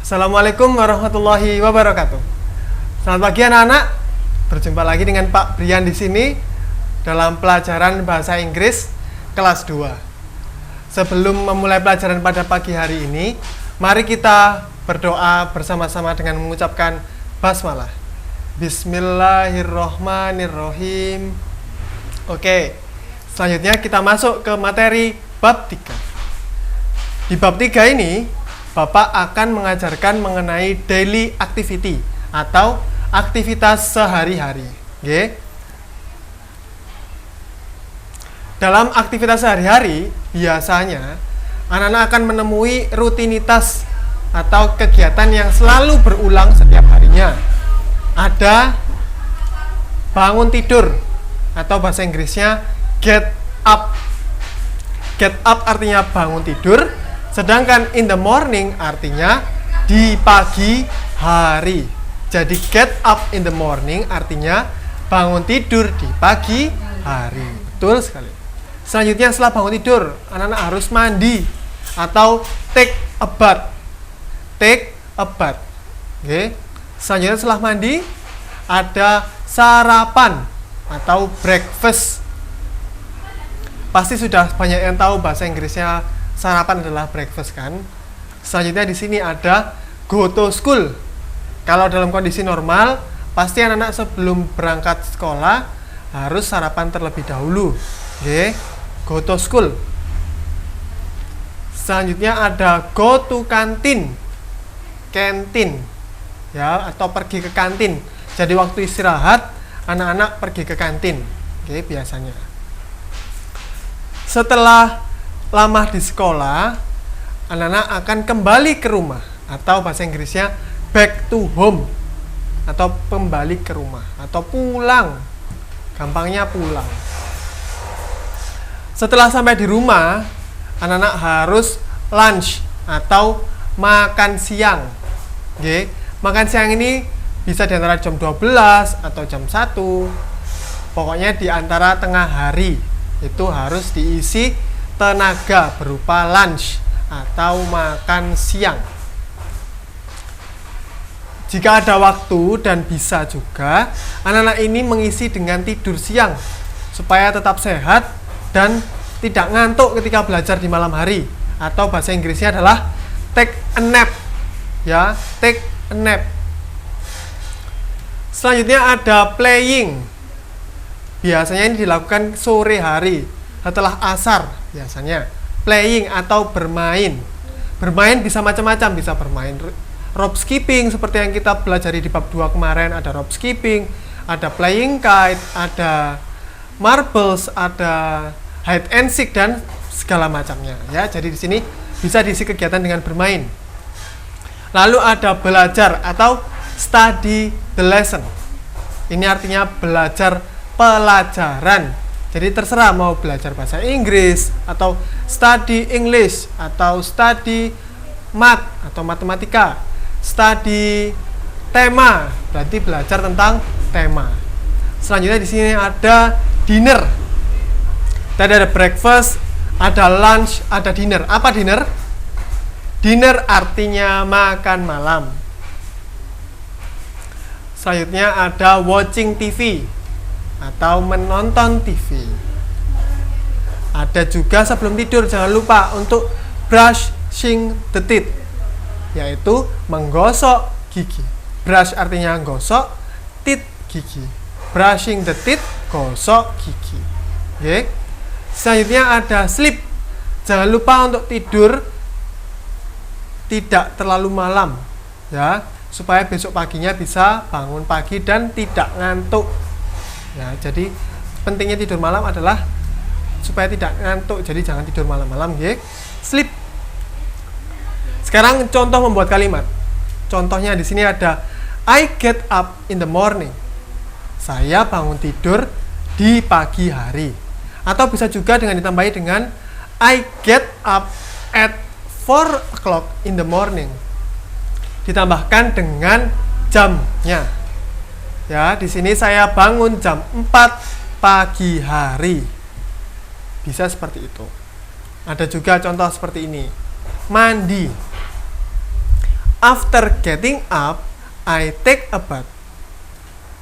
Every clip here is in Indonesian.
Assalamualaikum warahmatullahi wabarakatuh. Selamat pagi anak-anak. Berjumpa lagi dengan Pak Brian di sini dalam pelajaran bahasa Inggris kelas 2. Sebelum memulai pelajaran pada pagi hari ini, mari kita berdoa bersama-sama dengan mengucapkan basmalah. Bismillahirrohmanirrohim. Oke, selanjutnya kita masuk ke materi bab 3. Di bab 3 ini, Bapak akan mengajarkan mengenai daily activity atau aktivitas sehari-hari. Oke. Dalam aktivitas sehari-hari, biasanya anak-anak akan menemui rutinitas atau kegiatan yang selalu berulang setiap harinya. Ada bangun tidur atau bahasa Inggrisnya get up. Get up artinya bangun tidur, sedangkan in the morning artinya di pagi hari. Jadi get up in the morning artinya bangun tidur di pagi hari. Betul sekali. Selanjutnya setelah bangun tidur, anak-anak harus mandi atau take a bath. Take a bath. Oke. Selanjutnya setelah mandi ada sarapan atau breakfast. Pasti sudah banyak yang tahu bahasa Inggrisnya sarapan adalah breakfast kan. Selanjutnya di sini ada go to school. Kalau dalam kondisi normal, pasti anak-anak sebelum berangkat sekolah harus sarapan terlebih dahulu. Oke, go to school. Selanjutnya ada go to kantin. Kantin. Ya, atau pergi ke kantin. Jadi waktu istirahat, anak-anak pergi ke kantin. Oke, biasanya. Setelah lama di sekolah, anak-anak akan kembali ke rumah atau bahasa Inggrisnya back to home atau kembali ke rumah atau pulang. Gampangnya pulang. Setelah sampai di rumah, anak-anak harus lunch atau makan siang. Oke, makan siang ini bisa di antara jam 12 atau jam 1. Pokoknya di antara tengah hari itu harus diisi tenaga berupa lunch atau makan siang. Jika ada waktu dan bisa juga, anak-anak ini mengisi dengan tidur siang supaya tetap sehat dan tidak ngantuk ketika belajar di malam hari, atau bahasa Inggrisnya adalah take a nap. Ya, take a nap. Selanjutnya ada playing. Biasanya ini dilakukan sore hari setelah asar biasanya. Playing atau bermain. Bermain bisa macam-macam, bisa bermain rope skipping seperti yang kita pelajari di bab 2 kemarin, ada rope skipping, ada playing kite, ada marbles, ada hide and seek dan segala macamnya ya. Jadi di sini bisa diisi kegiatan dengan bermain. Lalu ada belajar atau study the lesson. Ini artinya belajar pelajaran. Jadi terserah mau belajar bahasa Inggris atau study English atau study math atau matematika. Study tema, berarti belajar tentang tema. Selanjutnya di sini ada dinner. Tadi ada breakfast, ada lunch, ada dinner. Apa dinner? Dinner artinya makan malam. Selanjutnya ada watching TV atau menonton TV. Ada juga sebelum tidur jangan lupa untuk brushing the teeth, yaitu menggosok gigi. Brush artinya gosok, teeth gigi. Brushing the teeth, gosok gigi. Oke. Selanjutnya ada sleep. Jangan lupa untuk tidur tidak terlalu malam, ya, supaya besok paginya bisa bangun pagi dan tidak ngantuk. Ya, jadi pentingnya tidur malam adalah supaya tidak ngantuk. Jadi jangan tidur malam-malam, ya. Sleep. Sekarang contoh membuat kalimat. Contohnya di sini ada I get up in the morning. Saya bangun tidur di pagi hari. Atau bisa juga dengan ditambahi dengan I get up at 4 o'clock in the morning. Ditambahkan dengan jamnya. Ya, di sini saya bangun jam 4 pagi hari. Bisa seperti itu. Ada juga contoh seperti ini. Mandi. After getting up, I take a bath.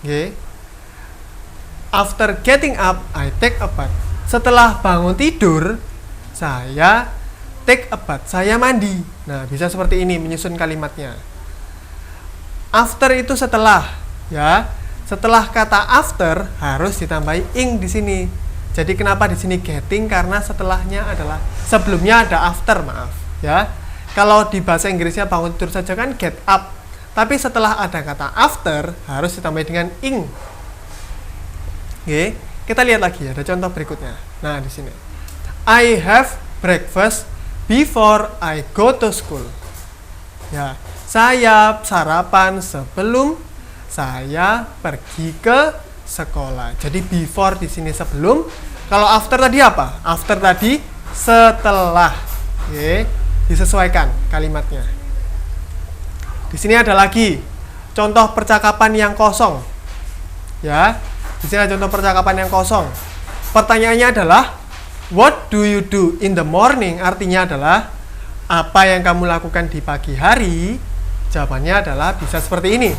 Okay. After getting up, I take a bath. Setelah bangun tidur, saya take a bath. Saya mandi. Nah, bisa seperti ini menyusun kalimatnya. After itu setelah, ya. Setelah kata after harus ditambahi ing di sini. Jadi kenapa di sini getting? Karena setelahnya adalah sebelumnya ada after, maaf, ya. Kalau di bahasa Inggrisnya bangun tidur saja kan get up. Tapi setelah ada kata after harus ditambahi dengan ing. Oke, kita lihat lagi, ada contoh berikutnya. Nah, di sini. I have breakfast before I go to school. Ya, saya sarapan sebelum saya pergi ke sekolah. Jadi before di sini sebelum. Kalau after tadi apa? After tadi setelah. Oke, disesuaikan kalimatnya. Di sini ada lagi contoh percakapan yang kosong. Ya, di sini ada contoh percakapan yang kosong. Pertanyaannya adalah what do you do in the morning? Artinya adalah apa yang kamu lakukan di pagi hari? Jawabannya adalah bisa seperti ini.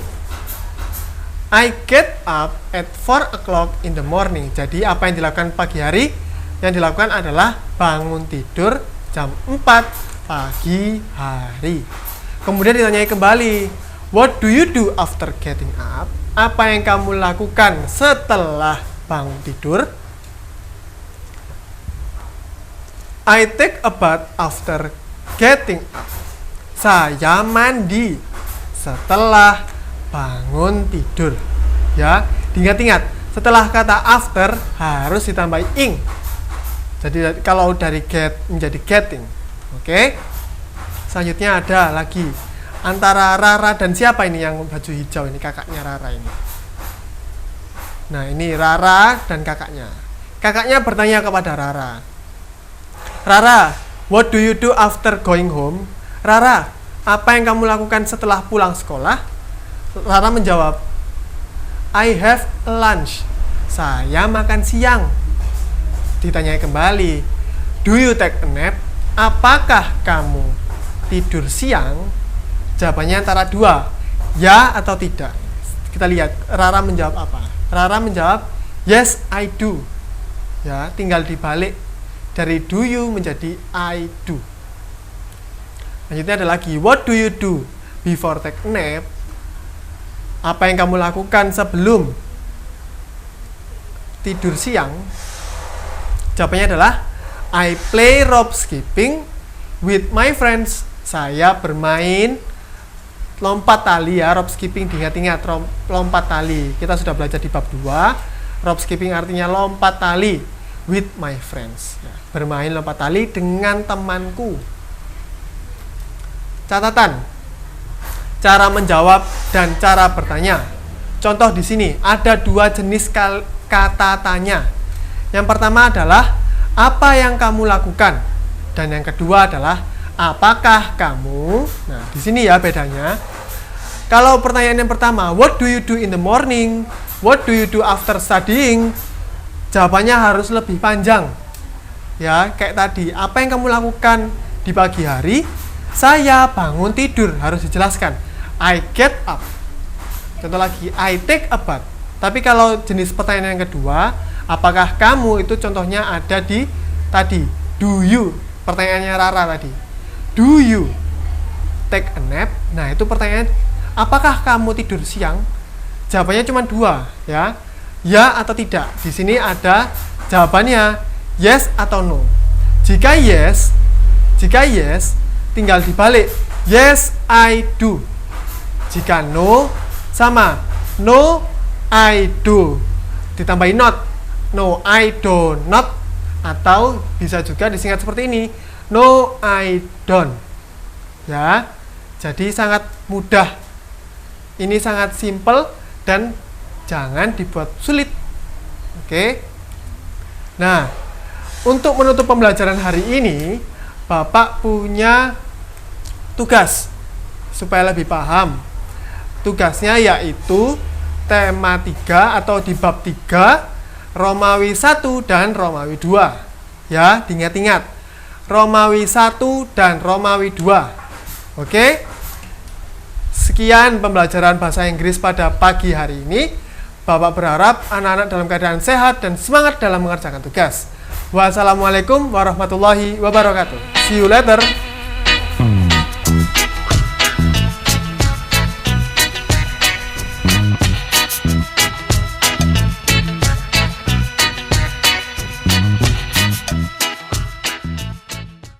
I get up at 4 o'clock in the morning. Jadi apa yang dilakukan pagi hari? Yang dilakukan adalah bangun tidur jam 4 pagi hari. Kemudian ditanyai kembali, what do you do after getting up? Apa yang kamu lakukan setelah bangun tidur? I take a bath after getting up. Saya mandi setelah bangun tidur. Ya, diingat-ingat, setelah kata after harus ditambah ing. Jadi kalau dari get menjadi getting. Oke. Selanjutnya ada lagi antara Rara dan siapa ini yang baju hijau ini, kakaknya Rara ini. Nah, ini Rara dan kakaknya. Kakaknya bertanya kepada Rara. Rara, what do you do after going home? Rara, apa yang kamu lakukan setelah pulang sekolah? Rara menjawab, I have lunch. Saya makan siang. Ditanyai kembali, do you take a nap? Apakah kamu tidur siang? Jawabannya antara dua, ya atau tidak. Kita lihat Rara menjawab apa. Rara menjawab, yes I do. Ya, tinggal dibalik dari do you menjadi I do. Lanjutnya ada lagi, what do you do before take a nap? Apa yang kamu lakukan sebelum tidur siang? Jawabannya adalah I play rope skipping with my friends. Saya bermain lompat tali, ya, rope skipping, diingat-ingat, lompat tali. Kita sudah belajar di bab 2. Rope skipping artinya lompat tali with my friends. Ya, bermain lompat tali dengan temanku. Catatan, cara menjawab dan cara bertanya. Contoh di sini ada dua jenis kata tanya. Yang pertama adalah apa yang kamu lakukan, dan yang kedua adalah apakah kamu. Nah, di sini ya bedanya. Kalau pertanyaan yang pertama, what do you do in the morning? What do you do after studying? Jawabannya harus lebih panjang. Ya, kayak tadi, apa yang kamu lakukan di pagi hari? Saya bangun tidur, harus dijelaskan. I get up. Contoh lagi, I take a bath. Tapi kalau jenis pertanyaan yang kedua, apakah kamu, itu contohnya ada di tadi, do you, pertanyaannya Rara tadi, do you take a nap? Nah, itu pertanyaan, apakah kamu tidur siang? Jawabannya cuma dua, ya, ya atau tidak. Di sini ada jawabannya yes atau no. Jika yes, tinggal dibalik, yes I do. Jika no, sama, no I do, ditambahi not, no I do not, atau bisa juga disingkat seperti ini, no I don't. Ya, jadi sangat mudah. Ini sangat simple dan jangan dibuat sulit. Oke. Nah, untuk menutup pembelajaran hari ini, Bapak punya tugas supaya lebih paham. Tugasnya yaitu tema 3 atau di bab 3, Romawi 1 dan Romawi 2. Ya, diingat-ingat. Romawi 1 dan Romawi 2. Oke? Sekian pembelajaran bahasa Inggris pada pagi hari ini. Bapak berharap anak-anak dalam keadaan sehat dan semangat dalam mengerjakan tugas. Wassalamualaikum warahmatullahi wabarakatuh. See you later.